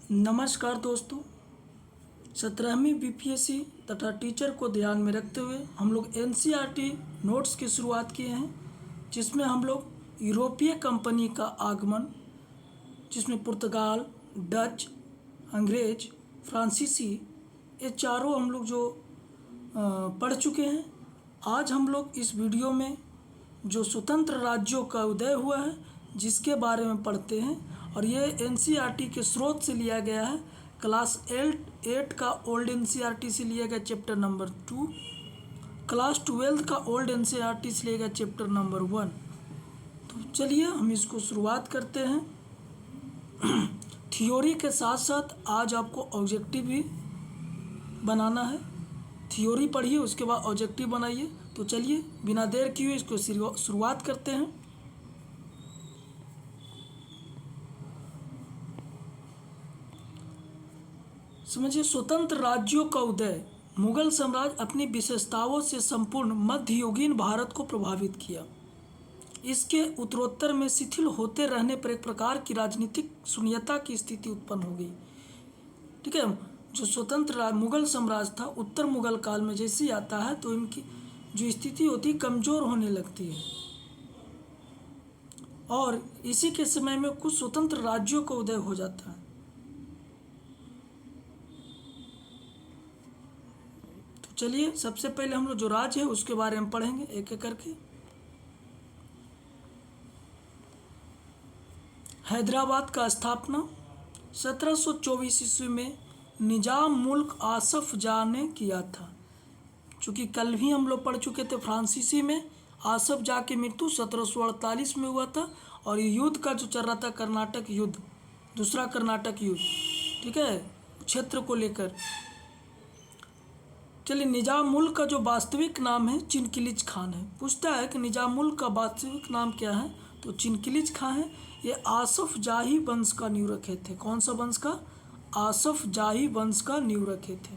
नमस्कार दोस्तों। 17वीं बीपीएससी तथा टीचर को ध्यान में रखते हुए हम लोग एनसीईआरटी नोट्स की शुरुआत किए हैं, जिसमें हम लोग यूरोपीय कंपनी का आगमन, जिसमें पुर्तगाल, डच, अंग्रेज, फ्रांसीसी, ये चारों हम लोग जो पढ़ चुके हैं। आज हम लोग इस वीडियो में जो स्वतंत्र राज्यों का उदय हुआ है जिसके बारे में पढ़ते हैं, और ये एनसीईआरटी के स्रोत से लिया गया है। क्लास 8 का ओल्ड एनसीईआरटी से लिया गया चैप्टर नंबर 2, क्लास 12 का ओल्ड एनसीईआरटी से लिया गया चैप्टर नंबर 1। तो चलिए हम इसको शुरुआत करते हैं। थ्योरी के साथ साथ आज आपको ऑब्जेक्टिव भी बनाना है। थ्योरी पढ़िए, उसके बाद ऑब्जेक्टिव बनाइए। तो चलिए बिना देर किए इसको शुरुआत करते हैं। समझिए, स्वतंत्र राज्यों का उदय। मुगल साम्राज्य अपनी विशेषताओं से संपूर्ण मध्ययुगीन भारत को प्रभावित किया। इसके उत्तरोत्तर में शिथिल होते रहने पर एक प्रकार की राजनीतिक शून्यता की स्थिति उत्पन्न हो गई। ठीक है, जो स्वतंत्र मुगल साम्राज्य था, उत्तर मुगल काल में जैसे ही आता है तो इनकी जो स्थिति होती है कमज़ोर होने लगती है, और इसी के समय में कुछ स्वतंत्र राज्यों का उदय हो जाता है। तो चलिए सबसे पहले हम लोग जो राज्य है उसके बारे में पढ़ेंगे एक एक करके। हैदराबाद का स्थापना 1724 ईस्वी में निजाम मुल्क आसफ जाह ने किया था। चूँकि कल भी हम लोग पढ़ चुके थे, फ्रांसीसी में आसफ जाह की मृत्यु 1748 में हुआ था, और ये युद्ध का जो चल रहा था कर्नाटक युद्ध, दूसरा कर्नाटक युद्ध, ठीक है, क्षेत्र को लेकर। चलिए, निजाम मुल्क का जो वास्तविक नाम है चिनकिलिज खान है। पूछता है कि निजाम मुल्क का वास्तविक नाम क्या है, तो चिनकिलिज खान है। ये आसफ जाही वंश का नींव रखे थे। कौन सा वंश का? आसफ जाही वंश का नींव रखे थे।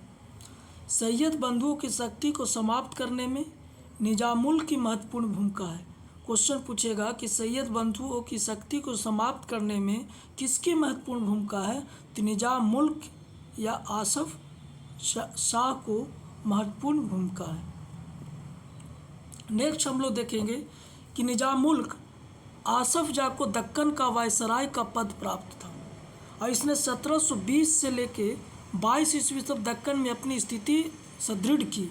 सैयद बंधुओं की शक्ति को समाप्त करने में निजाम मुल्क की महत्वपूर्ण भूमिका है। क्वेश्चन पूछेगा कि सैयद बंधुओं की शक्ति को समाप्त करने में किसकी महत्वपूर्ण भूमिका है, तो निजाम मुल्क या आसफ शाह को महत्वपूर्ण भूमिका है। नेक्स्ट हम लोग देखेंगे कि निजाम मुल्क आसफ जाह को दक्कन का वायसराय का पद प्राप्त था, और इसने 1720 से लेके 22 ईस्वी तक दक्कन में अपनी स्थिति सुदृढ़ की।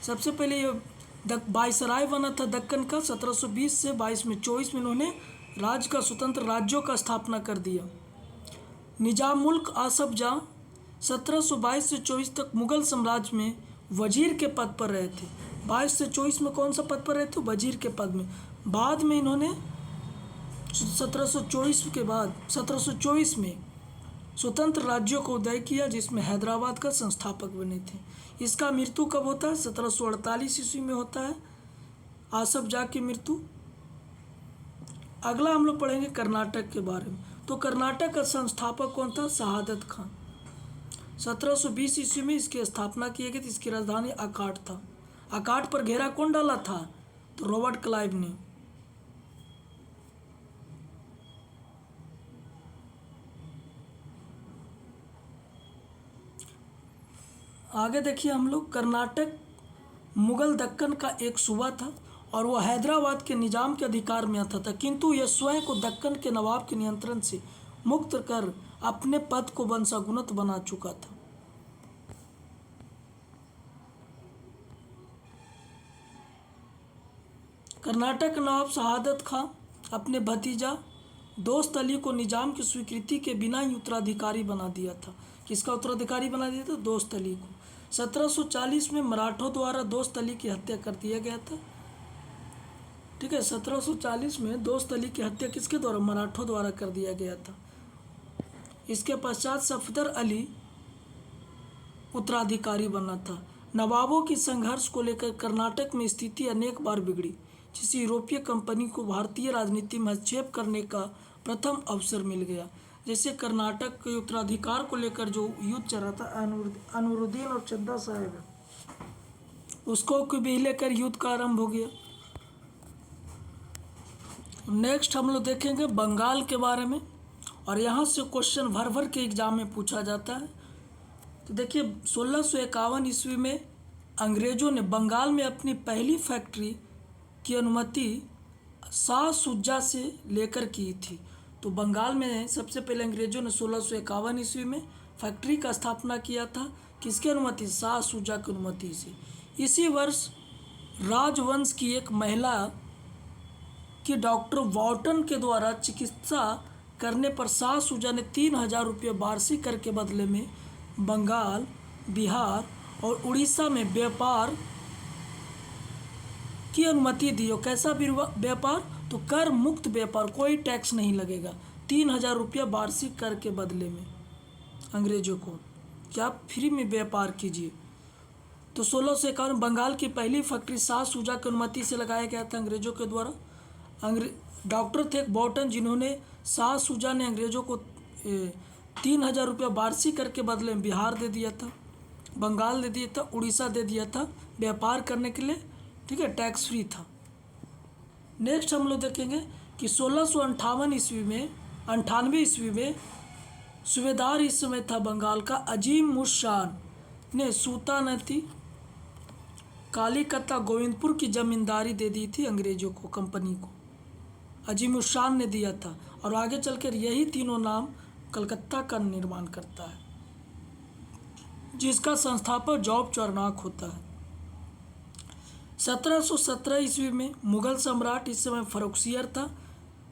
सबसे पहले ये वायसराय बना था दक्कन का 1720 से 22 में। 24 में इन्होंने राज्य का स्वतंत्र राज्यों का स्थापना कर दिया। निजाम मुल्क आसफ जाह 1722 से 24 तक मुगल साम्राज्य में वजीर के पद पर रहे थे। 22 से 24 में कौन सा पद पर रहे थे? वजीर के पद में। बाद में इन्होंने 1724 में स्वतंत्र राज्यों को उदय किया, जिसमें हैदराबाद का संस्थापक बने थे। इसका मृत्यु कब होता है? 1748 ईस्वी में होता है आसफ जाह की मृत्यु। अगला हम लोग पढ़ेंगे कर्नाटक के बारे में। तो कर्नाटक का संस्थापक कौन था? शहादत खान। 1720 ईस्वी में इसकी स्थापना की गई थी। इसकी राजधानी अकाट था। अकाट पर घेरा कौन डाला था? तो रॉबर्ट क्लाइव ने। आगे देखिए हम लोग, कर्नाटक मुगल दक्कन का एक सूबा था, और वह हैदराबाद के निजाम के अधिकार में आता था, किंतु यह स्वयं को दक्कन के नवाब के नियंत्रण से मुक्त कर अपने पद को वंशानुगत बना चुका था। कर्नाटक नवाब शहादत खां अपने भतीजा दोस्त अली को निजाम की स्वीकृति के बिना ही उत्तराधिकारी बना दिया था। किसका उत्तराधिकारी बना दिया था? दोस्त अली को। 1740 में मराठों द्वारा दोस्त अली की हत्या कर दिया गया था। ठीक है, 1740 में दोस्त अली की हत्या किसके द्वारा? मराठों द्वारा कर दिया गया था। इसके पश्चात सफदर अली उत्तराधिकारी बना था। नवाबों की संघर्ष को लेकर कर्नाटक में स्थिति अनेक बार बिगड़ी, जिससे यूरोपीय कंपनी को भारतीय राजनीति में हस्तक्षेप करने का प्रथम अवसर मिल गया। जैसे कर्नाटक के उत्तराधिकार को लेकर जो युद्ध चल रहा था, अनवरुद्दीन और चंदा साहेब, उसको भी लेकर युद्ध का आरंभ हो गया। नेक्स्ट हम लोग देखेंगे बंगाल के बारे में। और यहाँ से क्वेश्चन भर भर के एग्जाम में पूछा जाता है। तो देखिए 1651 ईस्वी में अंग्रेज़ों ने बंगाल में अपनी पहली फैक्ट्री की अनुमति शाह शुजा से लेकर की थी। तो बंगाल में सबसे पहले अंग्रेज़ों ने 1651 ईस्वी में फैक्ट्री का स्थापना किया था, किसकी अनुमति? शाह शुजा की अनुमति से। इसी वर्ष राजवंश की एक महिला कि डॉक्टर वॉर्टन के द्वारा चिकित्सा करने पर शाह शुजा ने 3000 रुपये वार्षिक कर के बदले में बंगाल, बिहार और उड़ीसा में व्यापार की अनुमति दी। और कैसा व्यापार? तो कर मुक्त व्यापार, कोई टैक्स नहीं लगेगा। 3000 रुपया वार्षिक कर के बदले में अंग्रेजों को कि आप फ्री में व्यापार कीजिए। तो 1651 बंगाल की पहली फैक्ट्री शाह शुजा की अनुमति से लगाया गया था अंग्रेजों के द्वारा। डॉक्टर थे बॉटन, जिन्होंने शाह शुजा ने अंग्रेजों को 3000 रुपया वार्षिक कर के बदले में बिहार दे दिया था, बंगाल दे दिया था, उड़ीसा दे दिया था व्यापार करने के लिए, ठीक है, टैक्स फ्री था। नेक्स्ट हम लोग देखेंगे कि 1658 ईस्वी में सूबेदार इस समय था बंगाल का अजीम उस शान ने सुल्तानती कालीकता गोविंदपुर की जमींदारी दे दी थी अंग्रेजों को, कंपनी को अजीम उस शान ने दिया था। और आगे चलकर यही तीनों नाम कलकत्ता का निर्माण करता है, जिसका संस्थापक जॉब चार्नॉक होता है। 1717 ईस्वी में मुगल सम्राट इस समय फर्रुखसियर था,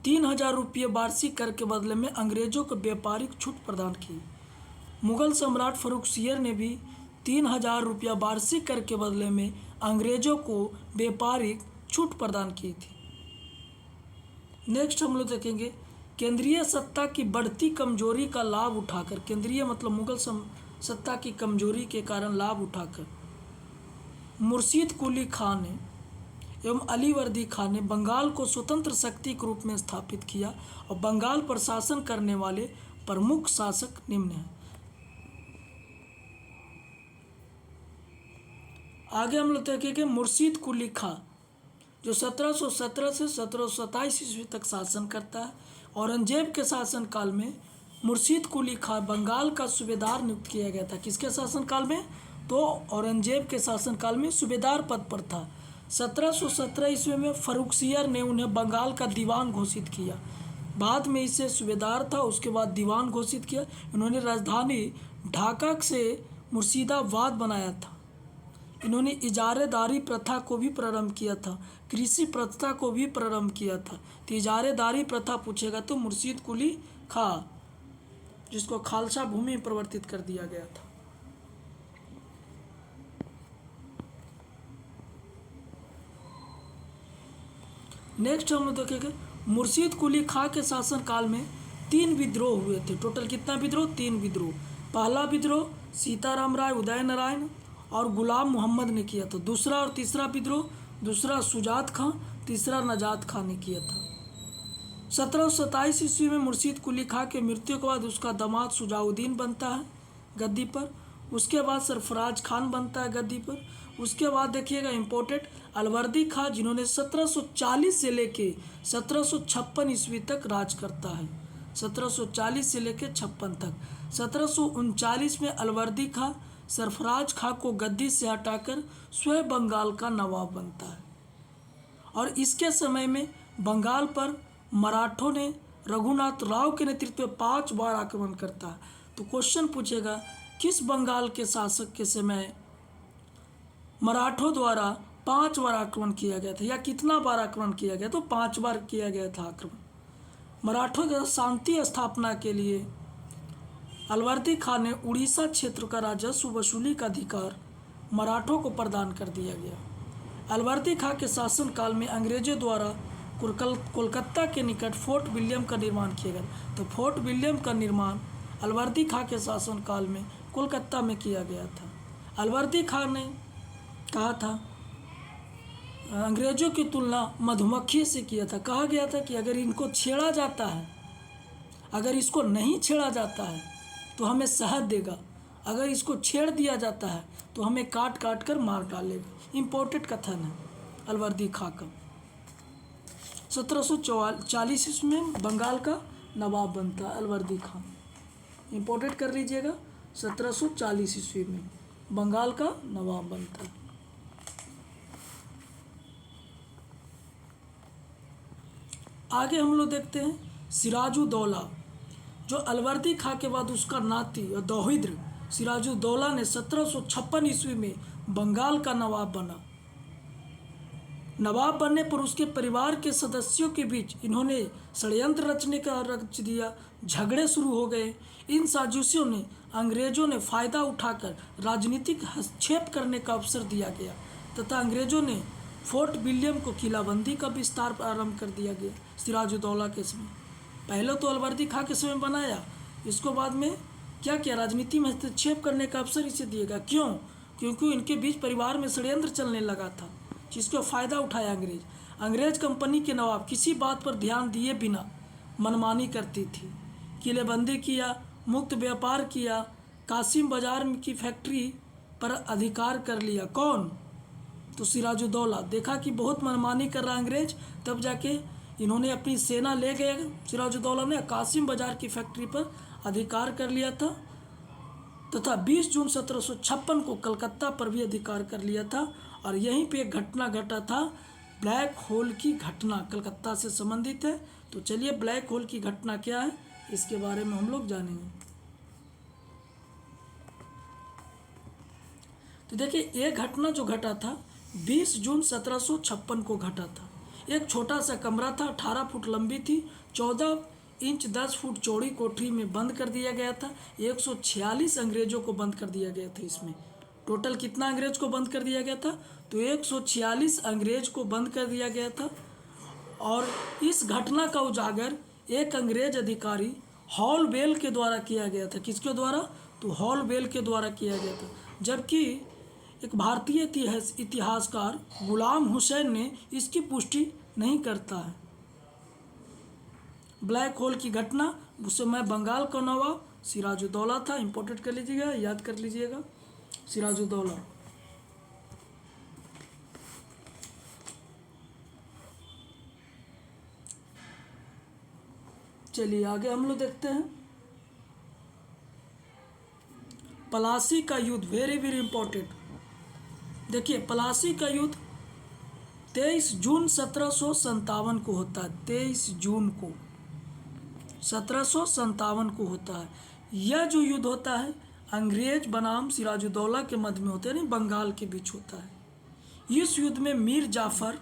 3000 रुपये वार्षिक कर के बदले में अंग्रेजों को व्यापारिक छूट प्रदान की। मुगल सम्राट फर्रुखसियर ने भी 3000 रुपया वार्षिक कर के बदले में अंग्रेजों को व्यापारिक छूट प्रदान की थी। नेक्स्ट हम लोग देखेंगे केंद्रीय सत्ता की बढ़ती कमजोरी का लाभ उठाकर, केंद्रीय मतलब मुगल सत्ता की कमजोरी के कारण लाभ उठाकर मुर्शीद कुली खान ने एवं अलीवर्दी खान ने बंगाल को स्वतंत्र शक्ति के रूप में स्थापित किया। और बंगाल पर शासन करने वाले प्रमुख शासक निम्न हैं। आगे हम लोग देखेंगे मुर्शीद कुली खां, जो 1717 से 1727 ईस्वी तक शासन करता है। औरंगजेब के शासनकाल में मुर्शीद कुली खां बंगाल का सूबेदार नियुक्त किया गया था। किसके शासनकाल में? तो औरंगजेब के शासनकाल में सूबेदार पद पर था। 1717 ईस्वी में फर्रुखसियर ने उन्हें बंगाल का दीवान घोषित किया। बाद में इसे सूबेदार था, उसके बाद दीवान घोषित किया। इन्होंने राजधानी ढाका से मुर्शिदाबाद बनाया था। इन्होंने इजारेदारी प्रथा को भी प्रारंभ किया था, कृषि प्रथा को भी प्रारंभ किया था। तो इजारेदारी प्रथा पूछेगा तो मुर्शीद कुली खां, जिसको खालसा भूमि में परिवर्तित कर दिया गया था। नेक्स्ट हम लोग देखेंगे मुर्शीद कुली खां के शासनकाल में 3 विद्रोह हुए थे। टोटल कितना विद्रोह? 3 विद्रोह। पहला विद्रोह सीताराम राय उदय नारायण और गुलाम मोहम्मद ने किया था। दूसरा और तीसरा विद्रोह, दूसरा सुजात खां, तीसरा नजात खां ने किया था। 1727 ईस्वी में मुर्शीद कुली खां के मृत्यु के बाद उसका दामाद शुजाउद्दीन बनता है गद्दी पर। उसके बाद सरफराज खान बनता है गद्दी पर। उसके बाद देखिएगा इम्पोर्टेंट अलवर्दी खां, जिन्होंने 1740 से लेके 1756 ईस्वी तक राज करता है। 1740 से लेके 56 तक। 1739 में अलवर्दी खां सरफराज खां को गद्दी से हटाकर स्वयं बंगाल का नवाब बनता है। और इसके समय में बंगाल पर मराठों ने रघुनाथ राव के नेतृत्व में 5 बार आक्रमण करता है। तो क्वेश्चन पूछेगा किस बंगाल के शासक के समय मराठों द्वारा 5 बार आक्रमण किया गया था, या कितना बार आक्रमण किया गया? तो 5 बार किया गया था आक्रमण। मराठों के शांति स्थापना के लिए अलवर्दी खान ने उड़ीसा क्षेत्र का राजस्व वसूली का अधिकार मराठों को प्रदान कर दिया गया। अलवर्दी खान के शासनकाल में अंग्रेजों द्वारा कोलकाता के निकट फोर्ट विलियम का निर्माण किया गया। तो फोर्ट विलियम का निर्माण अलवर्दी खान के शासनकाल में कोलकाता में किया गया था। अलवर्दी खान ने कहा था अंग्रेजों की तुलना मधुमक्खी से किया था। कहा गया था कि अगर इनको छेड़ा जाता है, अगर इसको नहीं छेड़ा जाता है तो हमें शहद देगा, अगर इसको छेड़ दिया जाता है तो हमें काट काट कर मार डालेगा। इम्पोर्टेंट कथन है अलवर्दी खां का। 1740 में बंगाल का नवाब बनता है अलवर्दी खान। इंपोर्टेड कर लीजिएगा, 1740 ईस्वी में बंगाल का नवाब बनता है। आगे हम लोग देखते हैं सिराजुद्दौला, जो अलवर्दी खां के बाद उसका नाती और दोहित्र सिराजुद्दौला ने 1756 ईस्वी में बंगाल का नवाब बना। नवाब बनने पर उसके परिवार के सदस्यों के बीच इन्होंने षड्यंत्र रचने का रच दिया, झगड़े शुरू हो गए। इन साजिशों ने अंग्रेजों ने फ़ायदा उठाकर राजनीतिक हस्तक्षेप करने का अवसर दिया गया तथा अंग्रेजों ने फोर्ट विलियम को किलाबंदी का विस्तार आरंभ कर दिया गया। सिराजुद्दौला के समय पहले तो अलवर्दी खां के समय बनाया, इसको बाद में क्या किया, राजनीति में हस्तक्षेप करने का अवसर इसे दिया गया। क्यों? क्योंकि इनके बीच परिवार में षड्यंत्र चलने लगा था, जिसका फ़ायदा उठाया अंग्रेज। अंग्रेज कंपनी के नवाब किसी बात पर ध्यान दिए बिना मनमानी करती थी। किलेबंदी किया, मुक्त व्यापार किया, कासिम बाजार की फैक्ट्री पर अधिकार कर लिया। कौन? तो सिराजुद्दौला। देखा कि बहुत मनमानी कर रहा अंग्रेज, तब जाके इन्होंने अपनी सेना ले गए। सिराजुद्दौला ने कासिम बाजार की फैक्ट्री पर अधिकार कर लिया था तथा 20 जून 1756 को कलकत्ता पर भी अधिकार कर लिया था। और यहीं पे एक घटना घटा था, ब्लैक होल की घटना, कलकत्ता से संबंधित है। तो चलिए ब्लैक होल की घटना क्या है इसके बारे में हम लोग जानेंगे। तो देखिए, एक घटना जो घटा था 20 जून 1756 को घटा था। एक छोटा सा कमरा था, 18 फुट लंबी थी, 14 इंच 10 फुट चौड़ी कोठरी में बंद कर दिया गया था। 146 अंग्रेजों को बंद कर दिया गया था। इसमें टोटल कितना अंग्रेज को बंद कर दिया गया था? तो 146 अंग्रेज को बंद कर दिया गया था। और इस घटना का उजागर एक अंग्रेज अधिकारी हॉलवेल के द्वारा किया गया था। किसके द्वारा? तो हॉलवेल के द्वारा किया गया था। जबकि एक भारतीय इतिहासकार गुलाम हुसैन ने इसकी पुष्टि नहीं करता है। ब्लैक होल की घटना, उस समय बंगाल का नवाब सिराजुद्दौला था। इंपोर्टेड कर लीजिएगा, याद कर लीजिएगा, सिराजुद्दौला। चलिए आगे हम लोग देखते हैं प्लासी का युद्ध। Very very important. देखिए, प्लासी का युद्ध 23 जून 1757 को होता है। 23 जून को 1757 को होता है। यह जो युद्ध होता है अंग्रेज बनाम सिराजुद्दौला के मध्य में होता है, नहीं, बंगाल के बीच होता है। इस युद्ध में मीर जाफर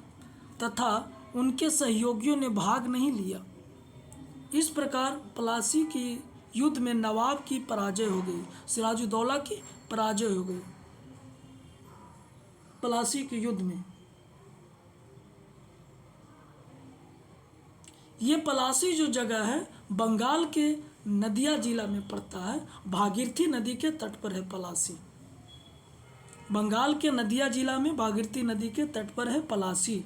तथा उनके सहयोगियों ने भाग नहीं लिया। इस प्रकार प्लासी की युद्ध में नवाब की पराजय हो गई, सिराजुद्दौला की पराजय हो गई प्लासी के युद्ध में। ये प्लासी जो जगह है बंगाल के नदिया जिला में पड़ता है। भागीरथी नदी के तट पर है प्लासी। बंगाल के नदिया जिला में भागीरथी नदी के तट पर है प्लासी।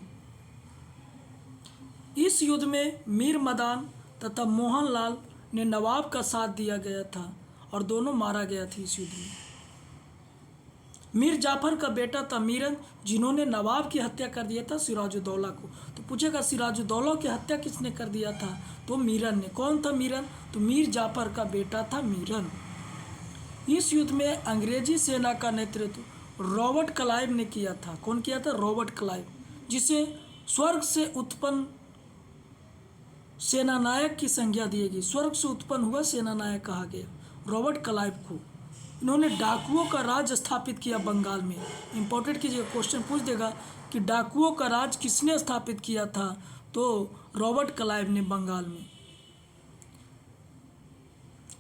इस युद्ध में मीर मदान तथा मोहनलाल ने नवाब का साथ दिया गया था और दोनों मारा गया था इस युद्ध में। मीर जाफर का बेटा था मीरन, जिन्होंने नवाब की हत्या कर दिया था सिराजुद्दौला को। तो पूछेगा सिराजुद्दौला की हत्या किसने कर दिया था? तो मीरन ने। कौन था मीरन? तो मीर जाफर का बेटा था मीरन। इस युद्ध में अंग्रेजी सेना का नेतृत्व रॉबर्ट क्लाइव ने किया था। कौन किया था? रॉबर्ट क्लाइव, जिसे स्वर्ग से उत्पन्न सेनानायक की संज्ञा दी गई। स्वर्ग से उत्पन्न हुआ सेनानायक कहा गया रॉबर्ट क्लाइव को। इन्होंने डाकुओं का राज स्थापित किया बंगाल में। इंपॉर्टेंट कीजिएगा, क्वेश्चन पूछ देगा कि डाकुओं का राज किसने स्थापित किया था? तो रॉबर्ट क्लाइव ने बंगाल में।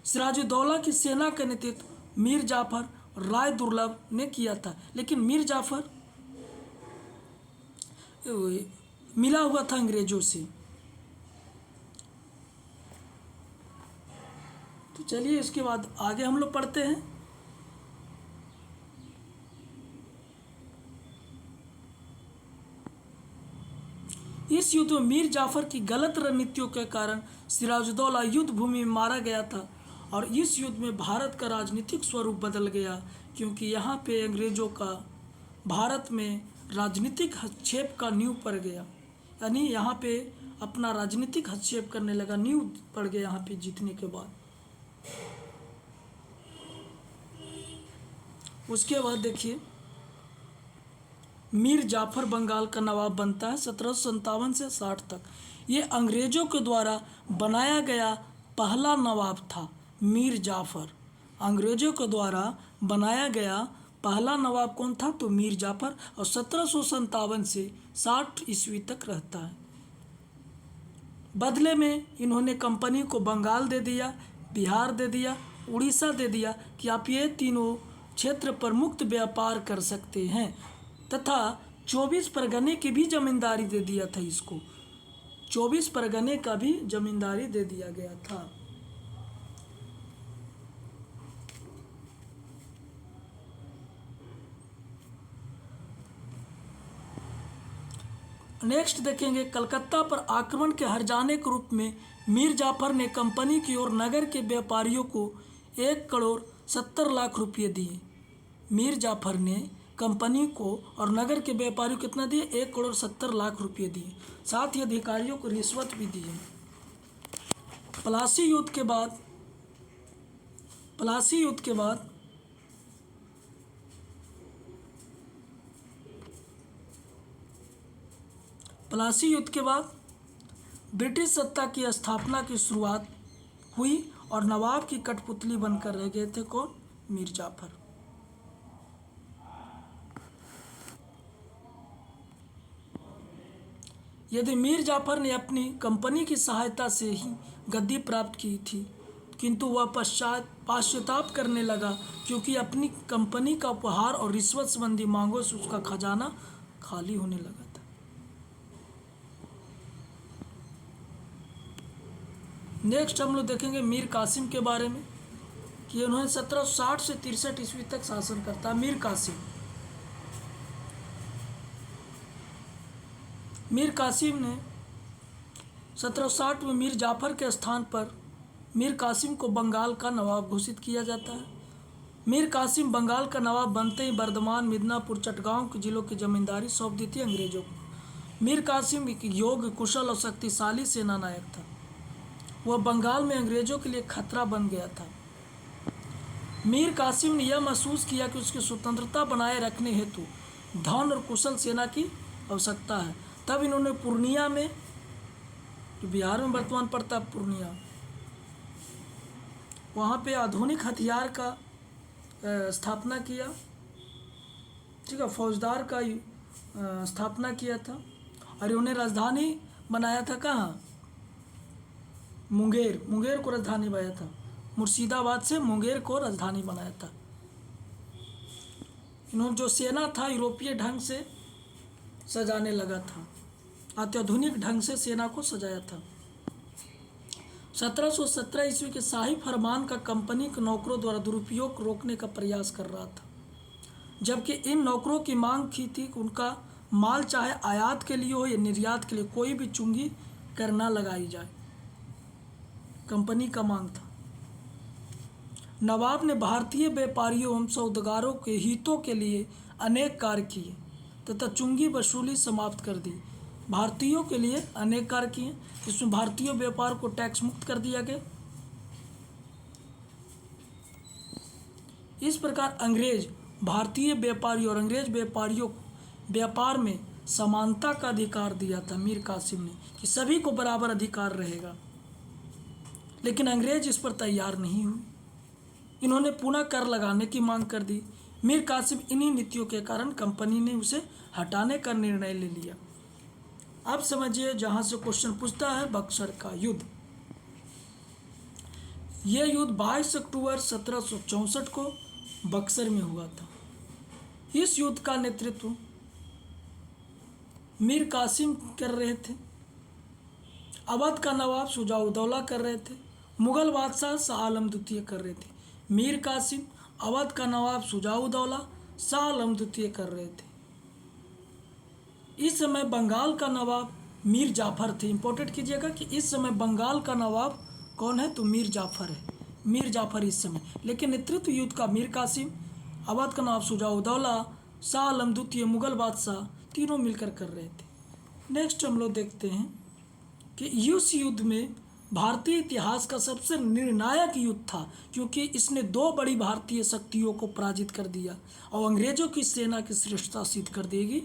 सिराजुद्दौला की सेना का नेतृत्व मीर जाफर राय दुर्लभ ने किया था। लेकिन मीर जाफर मिला हुआ था अंग्रेजों से। तो चलिए इसके बाद आगे हम लोग पढ़ते हैं। इस युद्ध में मीर जाफर की गलत रणनीतियों के कारण सिराजुद्दौला युद्ध भूमि में मारा गया था और इस युद्ध में भारत का राजनीतिक स्वरूप बदल गया, क्योंकि यहाँ पे अंग्रेजों का भारत में राजनीतिक हस्तक्षेप का नींव पड़ गया। यानी यहाँ पे अपना राजनीतिक हस्तक्षेप करने लगा, नींव पड़ गया यहाँ पे जीतने के बाद। उसके बाद देखिए मीर जाफर बंगाल का नवाब बनता है 1757 से 60 तक। ये अंग्रेजों के द्वारा बनाया गया पहला नवाब था मीर जाफर। अंग्रेजों के द्वारा बनाया गया पहला नवाब कौन था? तो मीर जाफर, और 1757 से 60 ईस्वी तक रहता है। बदले में इन्होंने कंपनी को बंगाल दे दिया, बिहार दे दिया, उड़ीसा दे दिया कि आप ये तीनों क्षेत्र पर मुक्त व्यापार कर सकते हैं, तथा 24 परगने की भी जमींदारी दे दिया था इसको। 24 परगने का भी जमींदारी दे दिया गया था। नेक्स्ट देखेंगे, कलकत्ता पर आक्रमण के हर्जाने के रूप में मीर जाफर ने कंपनी की ओर नगर के व्यापारियों को 1,70,00,000 रुपये दिए। मीर जाफर ने कंपनी को और नगर के व्यापारियों को कितना दिए? 1,70,00,000 रुपये दिए। साथ ही अधिकारियों को रिश्वत भी दिए। प्लासी युद्ध के बाद ब्रिटिश सत्ता की स्थापना की शुरुआत हुई और नवाब की कठपुतली बनकर रह गए थे कौन? मीर जाफर। यदि मीर जाफर ने अपनी कंपनी की सहायता से ही गद्दी प्राप्त की थी, किंतु वह पश्चाताप करने लगा क्योंकि अपनी कंपनी का उपहार और रिश्वत संबंधी मांगों से उसका खजाना खाली होने लगा था। नेक्स्ट हम लोग देखेंगे मीर कासिम के बारे में कि उन्होंने 1760 से 63 ईस्वी तक शासन करता। मीर कासिम ने 1760 में मीर जाफर के स्थान पर मीर कासिम को बंगाल का नवाब घोषित किया जाता है। मीर कासिम बंगाल का नवाब बनते ही बर्धमान, मिदनापुर, चटगांव के जिलों की जमींदारी सौंप दी थी अंग्रेजों को। मीर कासिम एक योग्य, कुशल और शक्तिशाली सेना नायक था। वह बंगाल में अंग्रेजों के लिए खतरा बन गया था। मीर कासिम ने यह महसूस किया कि उसकी स्वतंत्रता बनाए रखने हेतु धन और कुशल सेना की आवश्यकता है। तब इन्होंने पूर्णिया में, जो बिहार में वर्तमान पड़ता है पूर्णिया, वहाँ पे आधुनिक हथियार का स्थापना किया। ठीक है, फौजदार का स्थापना किया था। और इन्होंने राजधानी बनाया था कहाँ? मुंगेर को राजधानी बनाया था। मुर्शिदाबाद से मुंगेर को राजधानी बनाया था। इन्होंने जो सेना था यूरोपीय ढंग से सजाने लगा था, अत्याधुनिक ढंग से सेना को सजाया था। 1717 ईस्वी के शाही फरमान का कंपनी के नौकरों द्वारा दुरुपयोग रोकने का प्रयास कर रहा था, जबकि इन नौकरों की मांग की थी कि उनका माल चाहे आयात के लिए हो या निर्यात के लिए कोई भी चुंगी कर ना लगाई जाए। कंपनी का मांग था। नवाब ने भारतीय व्यापारियों एवं सौदागरों के हितों के लिए अनेक कार्य किए तथा चुंगी वसूली समाप्त कर दी। भारतीयों के लिए अनेक कार्य किए, इसमें भारतीय व्यापार को टैक्स मुक्त कर दिया गया। इस प्रकार अंग्रेज भारतीय व्यापारी और अंग्रेज व्यापारियों को व्यापार में समानता का अधिकार दिया था मीर कासिम ने, कि सभी को बराबर अधिकार रहेगा। लेकिन अंग्रेज इस पर तैयार नहीं हुए। इन्होंने पुनः कर लगाने की मांग कर दी। मीर कासिम इन्हीं नीतियों के कारण कंपनी ने उसे हटाने का निर्णय ले लिया। अब समझिए, जहां से क्वेश्चन पूछता है, बक्सर का युद्ध। यह युद्ध 22 अक्टूबर 1764 को बक्सर में हुआ था। इस युद्ध का नेतृत्व मीर कासिम कर रहे थे। अवध का नवाब शुजा-उद-दौला कर रहे थे। मुगल बादशाह शाह आलम द्वितीय कर रहे थे। मीर कासिम, अवध का नवाब शुजा-उद-दौला, शाह आलम द्वितीय कर रहे थे। इस समय बंगाल का नवाब मीर जाफर थे। इंपॉर्टेंट कीजिएगा कि इस समय बंगाल का नवाब कौन है? तो मीर जाफर है। मीर जाफर इस समय, लेकिन नेतृत्व युद्ध का मीर कासिम, अवध का नवाब शुजा-उद-दौला, शाह आलम द्वितीय, मुगल बादशाह तीनों मिलकर कर रहे थे। नेक्स्ट हम लोग देखते हैं कि इस युद्ध में भारतीय इतिहास का सबसे निर्णायक युद्ध था, क्योंकि इसने दो बड़ी भारतीय शक्तियों को पराजित कर दिया और अंग्रेजों की सेना की श्रेष्ठता सिद्ध कर देगी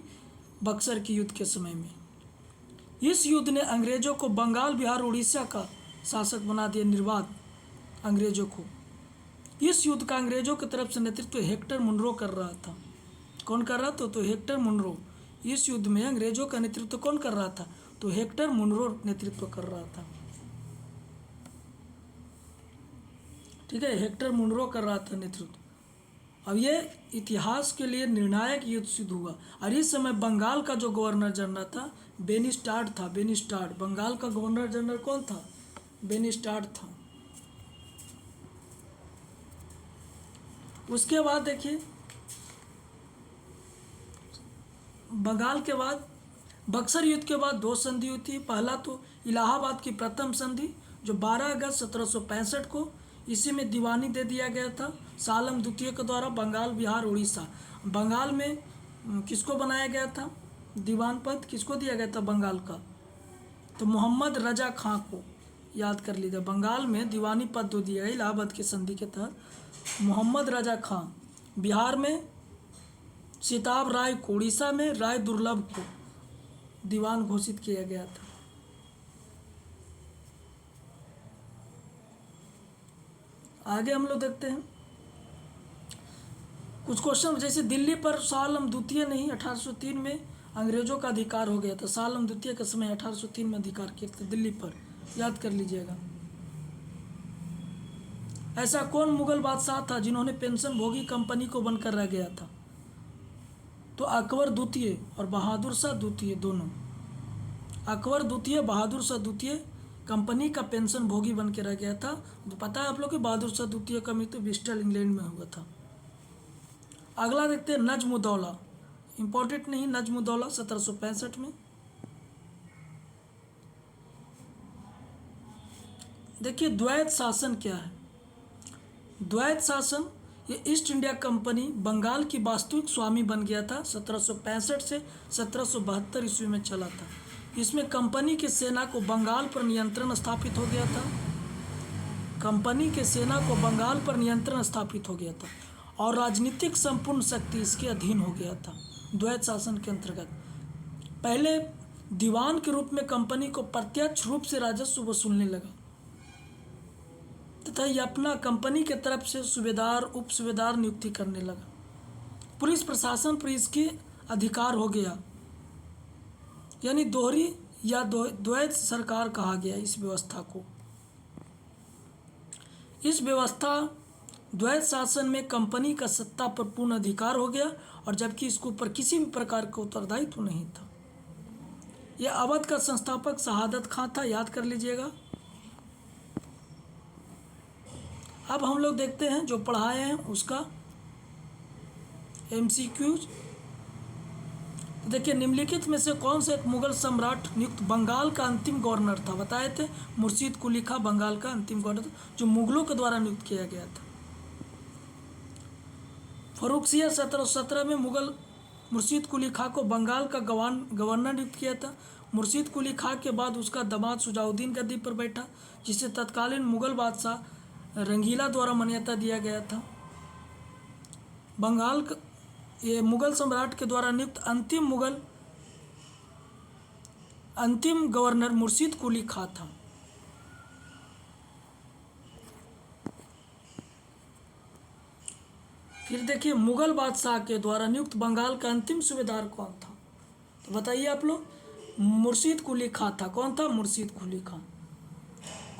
बक्सर के युद्ध के समय में। इस युद्ध ने अंग्रेजों को बंगाल, बिहार, उड़ीसा का शासक बना दिया, निर्वात अंग्रेजों को। इस युद्ध का अंग्रेजों की तरफ से नेतृत्व हेक्टर मुनरो कर रहा था। कौन कर रहा था? तो हेक्टर मुनरो। इस युद्ध में अंग्रेजों का नेतृत्व कौन कर रहा था? तो हेक्टर मुनरो नेतृत्व कर रहा था। ठीक है, हेक्टर मुनरो कर रहा था नेतृत्व। अब ये इतिहास के लिए निर्णायक युद्ध सिद्ध हुआ। और इस समय बंगाल का जो गवर्नर जनरल था बेनिस्टाड था। बेनिस्टाड, बंगाल का गवर्नर जनरल कौन था? बेनिस्टाड था। उसके बाद देखिए, बंगाल के बाद बक्सर युद्ध के बाद दो संधि होती है। पहला तो इलाहाबाद की प्रथम संधि जो 12 अगस्त 1765 को, इसी में दीवानी दे दिया गया था सालम द्वितीय के द्वारा बंगाल, बिहार, उड़ीसा। बंगाल में किसको बनाया गया था? दीवान पद किसको दिया गया था बंगाल का? तो मोहम्मद रजा खां को, याद कर लीजिए। बंगाल में दीवानी पद दो दिया गया इलाहाबाद की संधि के तहत मोहम्मद रजा खां। बिहार में सिताब राय को, उड़ीसा में राय दुर्लभ को दीवान घोषित किया गया था। आगे हम लोग देखते हैं कुछ क्वेश्चन, जैसे दिल्ली पर शाह आलम द्वितीय नहीं 1803 में अंग्रेजों का अधिकार हो गया था। शाह आलम द्वितीय के समय 1803 में अधिकार किए थे दिल्ली पर, याद कर लीजिएगा। ऐसा कौन मुगल बादशाह था जिन्होंने पेंशन भोगी कंपनी को बनकर रह गया था? तो अकबर द्वितीय और बहादुर शाह द्वितीय दोनों। अकबर द्वितीय, बहादुर शाह द्वितीय कंपनी का पेंशन भोगी बन के रह गया था। तो पता है आप लोग कि बहादुर शाह द्वितीय का मृत्यु ब्रिस्टल इंग्लैंड में हुआ था। अगला देखते हैं नजमुद्दौला। इंपॉर्टेंट नहीं, नजमुद्दौला 1765 में। देखिए द्वैत शासन क्या है? द्वैत शासन, ये ईस्ट इंडिया कंपनी बंगाल की वास्तविक स्वामी बन गया था। 1765 से 1772 ईस्वी में चला था। इसमें कंपनी की सेना को बंगाल पर नियंत्रण स्थापित हो गया था। कंपनी के सेना को बंगाल पर नियंत्रण स्थापित हो गया था और राजनीतिक संपूर्ण शक्ति इसके अधीन हो गया था। द्वैत शासन के अंतर्गत पहले दीवान के रूप में कंपनी को प्रत्यक्ष रूप से राजस्व वसूलने लगा तथा यह अपना कंपनी के तरफ से सूबेदार, उप सूबेदार नियुक्ति करने लगा। पुलिस प्रशासन पर इसके अधिकार हो गया, यानी दोहरी या द्वैत सरकार कहा गया इस व्यवस्था को। इस व्यवस्था द्वैत शासन में कंपनी का सत्ता पर पूर्ण अधिकार हो गया और जबकि इसके ऊपर किसी भी प्रकार का उत्तरदायित्व नहीं था। यह अवध का संस्थापक शहादत खां था, याद कर लीजिएगा। अब हम लोग देखते हैं जो पढ़ाए हैं उसका MCQs। देखिए निम्नलिखित में से कौन सा एक मुगल सम्राट नियुक्त बंगाल का अंतिम गवर्नर था? बताए थे मुर्शीद कुली खां बंगाल का अंतिम गवर्नर था जो मुगलों के द्वारा नियुक्त किया गया था। फर्रुखसिया 1717 में मुगल मुर्शीद कुली खां को बंगाल का गवर्नर नियुक्त किया था। मुर्शीद कुली खां के बाद उसका दामाद शुजाउद्दीन गद्दी पर बैठा, जिसे तत्कालीन मुगल बादशाह रंगीला द्वारा मान्यता दिया गया था। बंगाल ये मुगल सम्राट के द्वारा नियुक्त अंतिम गवर्नर मुर्शीद कुली खां था। फिर देखिए मुगल बादशाह के द्वारा नियुक्त बंगाल का अंतिम सूबेदार कौन था? तो बताइए आप लोग। मुर्शीद कुली खां था। कौन था? मुर्शीद कुली खां।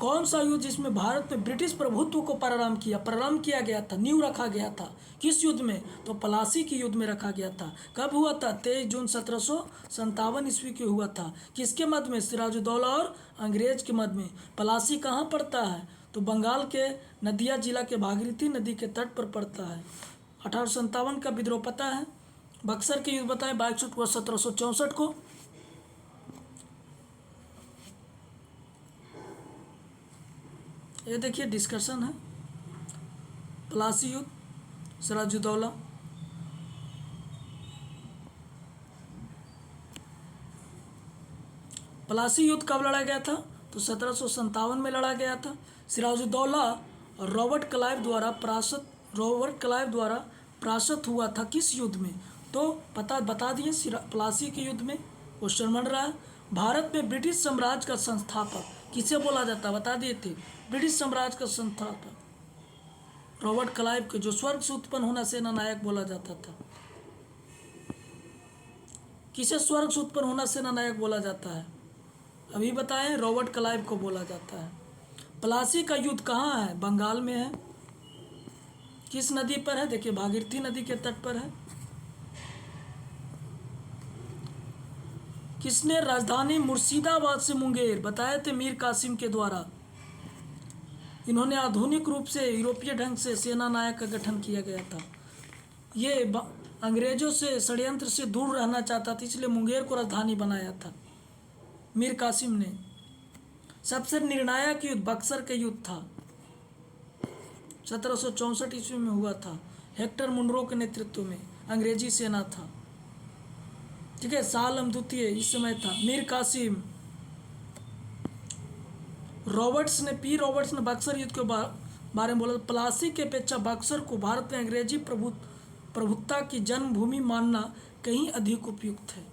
कौन सा युद्ध जिसमें भारत में ब्रिटिश प्रभुत्व को प्रारंभ किया गया था, नींव रखा गया था? किस युद्ध में? तो पलासी के युद्ध में रखा गया था। कब हुआ था? 23 जून 1757 ईस्वी के हुआ था। किसके मध्य में? सिराजुद्दौला और अंग्रेज के मध्य में। पलासी कहाँ पड़ता है? तो बंगाल के नदिया जिला के भागीरथी नदी के तट पर पड़ता है। 1857 का विद्रोह पता है। बक्सर के युद्ध बताएं 22 अक्टूबर 1764 को। ये देखिए डिस्कशन है। पलासी युद्ध, सिराजुद्दौला। प्लासी युद्ध कब लड़ा गया था? तो 1757 में लड़ा गया था। सिराजुद्दौला और रॉबर्ट क्लाइव द्वारा परास्त हुआ था किस युद्ध में? तो बता दिए, प्लासी के युद्ध में। क्वेश्चन बन रहा है, भारत में ब्रिटिश साम्राज्य का संस्थापक किसे बोला जाता? बता दिए थे, ब्रिटिश साम्राज्य का संस्थापक रॉबर्ट क्लाइव के, जो स्वर्ग से उत्पन्न होना सेना नायक बोला जाता था। किसे स्वर्ग से उत्पन्न होना सेना नायक बोला जाता है? अभी बताएं, रॉबर्ट क्लाइव को बोला जाता है। प्लासी का युद्ध कहाँ है? बंगाल में है। किस नदी पर है? देखिए, भागीरथी नदी के तट पर है। किसने राजधानी मुर्शिदाबाद से मुंगेर बताए थे? मीर कासिम के द्वारा। इन्होंने आधुनिक रूप से यूरोपीय ढंग से सेना नायक का गठन किया गया था। ये अंग्रेजों से षड्यंत्र से दूर रहना चाहता था, इसलिए मुंगेर को राजधानी बनाया था मीर कासिम ने। सबसे निर्णायक युद्ध बक्सर का युद्ध था, 1764 ईस्वी में हुआ था। हेक्टर मुनरो के नेतृत्व में अंग्रेजी सेना था। ठीक है, शाह आलम द्वितीय इस समय था। मीर कासिम, रॉबर्ट्स ने बक्सर युद्ध के बारे में बोला। प्लासी की अपेक्षा बक्सर को भारत में अंग्रेजी प्रभुत्ता की जन्मभूमि मानना कहीं अधिक उपयुक्त है।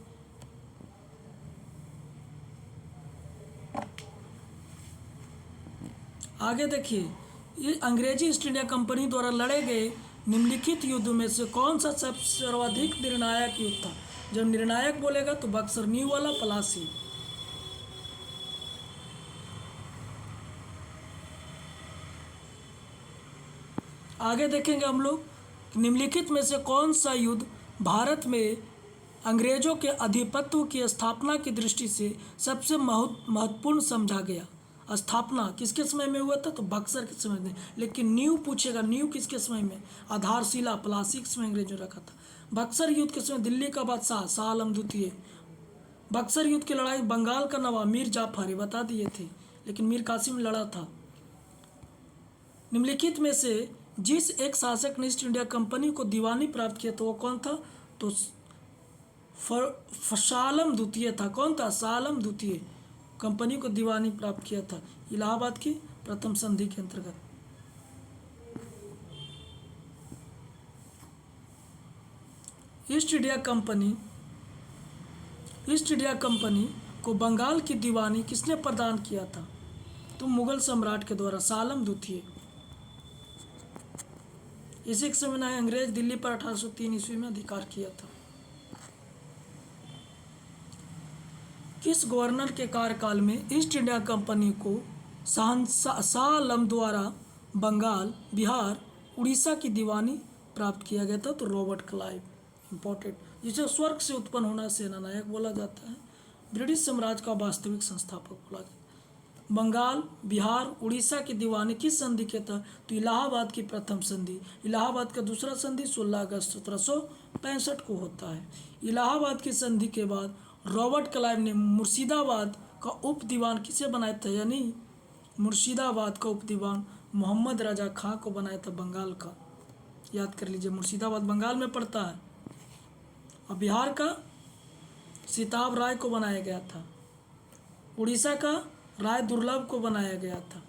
आगे देखिए, ये अंग्रेजी ईस्ट इंडिया कंपनी द्वारा लड़े गए निम्नलिखित युद्ध में से कौन सा सबसे सर्वाधिक निर्णायक युद्ध था? जब निर्णायक बोलेगा तो बक्सर, न्यू वाला प्लासी। आगे देखेंगे हम लोग, निम्नलिखित में से कौन सा युद्ध भारत में अंग्रेजों के आधिपत्य की स्थापना की दृष्टि से सबसे महत्वपूर्ण समझा गया? स्थापना किसके समय में हुआ था? तो बक्सर के समय में। लेकिन न्यू पूछेगा, न्यू किसके समय में? आधारशिला प्लासी के समय अंग्रेजों ने रखा था। बक्सर युद्ध के समय दिल्ली का बादशाह शाह आलम द्वितीय। बक्सर युद्ध की लड़ाई बंगाल का नवाब मीर जाफर, ये बता दिए थे, लेकिन मीर कासिम लड़ा था। निम्नलिखित में से जिस एक शासक ने ईस्ट इंडिया कंपनी को दीवानी प्राप्त किया तो वो कौन था? तो शाह आलम द्वितीय था। कौन था? शाह आलम द्वितीय कंपनी को दीवानी प्राप्त किया था इलाहाबाद की प्रथम संधि के अंतर्गत। ईस्ट इंडिया कंपनी को बंगाल की दीवानी किसने प्रदान किया था? तो मुगल सम्राट के द्वारा, शाह आलम द्वितीय। इसी के समय में अंग्रेज दिल्ली पर 1803 ईस्वी में अधिकार किया था। किस गवर्नर के कार्यकाल में ईस्ट इंडिया कंपनी को शाह आलम द्वारा बंगाल, बिहार, उड़ीसा की दीवानी प्राप्त किया गया था? तो रॉबर्ट क्लाइव, इंपॉर्टेंट, जिसे स्वर्ग से उत्पन्न होना सेना नायक बोला जाता है, ब्रिटिश साम्राज्य का वास्तविक संस्थापक बोला जाता है। बंगाल, बिहार, उड़ीसा की दीवानी किस संधि के था? तो इलाहाबाद की प्रथम संधि। इलाहाबाद का दूसरा संधि 16 अगस्त 1765 को होता है। इलाहाबाद की संधि के बाद रॉबर्ट क्लाइव ने मुर्शिदाबाद का उप दीवान किसे बनाया था? यानी मुर्शिदाबाद का उप दीवान मोहम्मद रजा खां को बनाया था, बंगाल का। याद कर लीजिए, मुर्शिदाबाद बंगाल में पड़ता है। और बिहार का सिताब राय को बनाया गया था। उड़ीसा का राय दुर्लभ को बनाया गया था।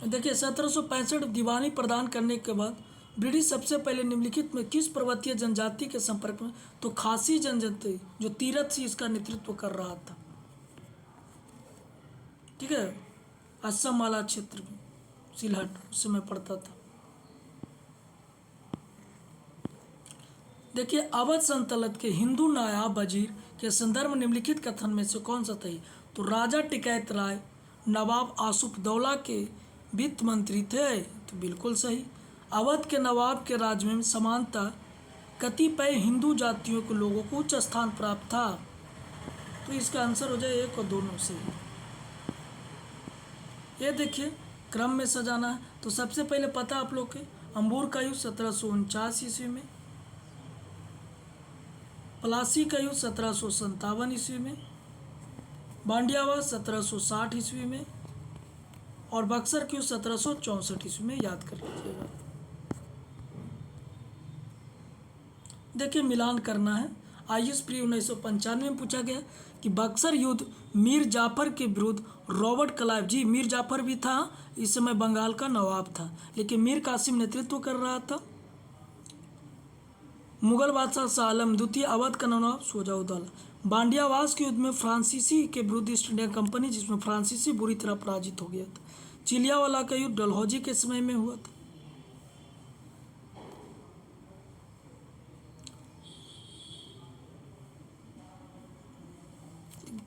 देखिए, 1765 दीवानी प्रदान करने के बाद ब्रिटिश सबसे पहले निम्नलिखित में किस पर्वतीय जनजाति के संपर्क में? तो खासी जनजाति, जो तीरथ सिंह इसका नेतृत्व कर रहा था। ठीक है, असम माला क्षेत्र में सिलहट उस समय पड़ता था। देखिए, अवध सल्तनत के हिंदू नायाब वजीर के संदर्भ में निम्नलिखित कथन में से कौन सा सही? तो राजा टिकैत राय नवाब आसुफ दौला के वित्त मंत्री थे, तो बिल्कुल सही। अवध के नवाब के राज्य में समानता कतिपय हिंदू जातियों के लोगों को उच्च स्थान प्राप्त था, तो इसका आंसर हो जाए एक और दोनों से। ये देखिए, क्रम में सजाना है। तो सबसे पहले पता आप लोग के अंबूर का युद्ध 1749 ईस्वी में, प्लासी का युद्ध 1757 ईस्वी में, बांडियावाद 1760 ईस्वी में, और बक्सर की 1764 ईस्वी में, याद कर लीजिएगा। देखिए मिलान करना है। आईएएस प्री 1995 में पूछा गया कि बक्सर युद्ध मीर जाफर के विरुद्ध रॉबर्ट क्लाइव, जी मीर जाफर भी था, इस समय बंगाल का नवाब था, लेकिन मीर कासिम नेतृत्व कर रहा था। मुगल बादशाह शाह आलम द्वितीय अवध का नवाब शुजाउद्दौला। बांडियावास के युद्ध में फ्रांसीसी के विरुद्ध ईस्ट इंडिया कंपनी, जिसमें फ्रांसीसी बुरी तरह पराजित हो गया था। चिलियावाला का युद्ध डलहौजी के समय में हुआ था।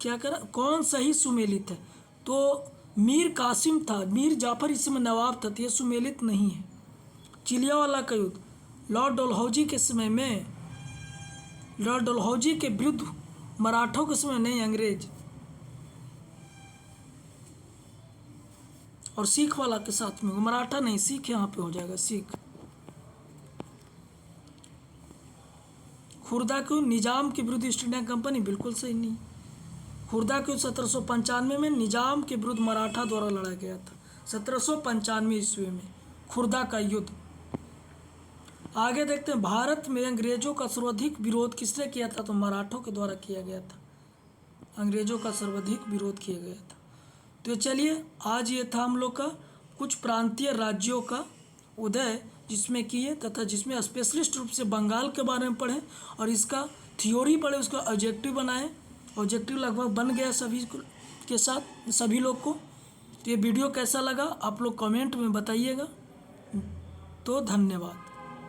क्या करा, कौन सही सुमेलित है? तो मीर कासिम था, मीर जाफर इस समय नवाब था, तो ये सुमेलित नहीं है। चिलियावाला का युद्ध लॉर्ड डलहौजी के समय में, लॉर्ड डलहौजी के विरुद्ध मराठों के समय, नहीं अंग्रेज। और सिख वाला के साथ में, मराठा नहीं सिख, यहाँ पे हो जाएगा सिख। खुर्दा को निजाम के विरुद्ध ईस्ट इंडिया कंपनी, बिल्कुल सही नहीं। खुर्दा के 1795 में निजाम के विरुद्ध मराठा द्वारा लड़ा गया था, 1795 ईस्वी में खुर्दा का युद्ध। आगे देखते हैं, भारत में अंग्रेजों का सर्वाधिक विरोध किसने किया था? तो मराठों के द्वारा किया गया था, अंग्रेजों का सर्वाधिक विरोध किया गया था। तो चलिए आज ये था हम लोग का कुछ प्रांतीय राज्यों का उदय, जिसमें किए तथा जिसमें स्पेशलिस्ट रूप से बंगाल के बारे में पढ़े और इसका थ्योरी पढ़े, उसका ऑब्जेक्टिव बनाए। ऑब्जेक्टिव लगभग बन गया सभी के साथ, सभी लोग को। तो ये वीडियो कैसा लगा आप लोग कमेंट में बताइएगा। तो धन्यवाद।